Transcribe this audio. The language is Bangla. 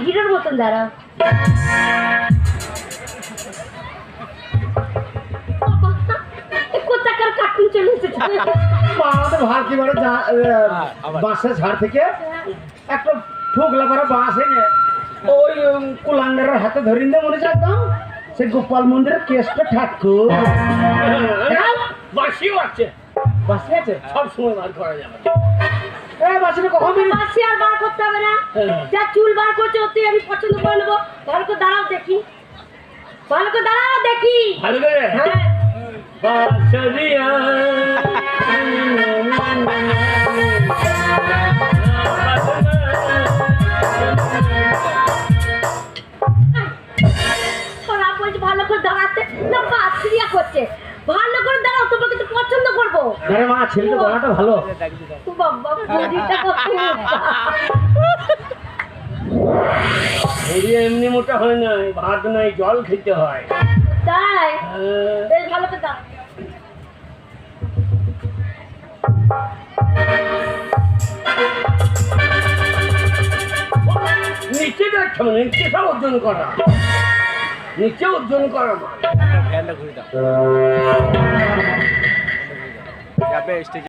হিরোর মতন দাঁড়াও। কোথাকার কার্টুন চলে এসেছে। আমাদের ভারতী বাড়ি বাঁশের ঝাড় থেকে একটা ঠোকলা করে বাঁশ এনে ওই কুলাঙ্গারের হাতে ধরে নিয়ে মনে চাইতাম সে গোপাল মন্দিরের কেসটা ঠাকুর বাঁশিও আছে, বাঁশি আছে সব সময় বার করা যাবে। বাঁশিটা কখন বাঁশি আর বার করতে হবে না, যা চুল বার করছে ওতেই আমি পছন্দ করে নেবো। ভালো করে দাঁড়াও দেখি, ভালো করে দাঁড়াও দেখি। ভালো করে হ্যাঁ বাঁশরিয়া ওরা বলছে ভালো করে দাঁড়াতে না, বাঁশরিয়া করছে। ভালো করে দাঁড়াও, তোমাকে তো পছন্দ করবো। আরে মা ছেলেটা গলাটা ভালো। বাবা বডিটা কত মোটা। এরিয়া এমনি মোটা হয় না, ভাত নাই জল খেতে হয়। তাই বেশ ভালো করে দাঁড়াও। নিচে দেখছো, নিচে সব ওজন করা, নিচে ওজন করা মাল।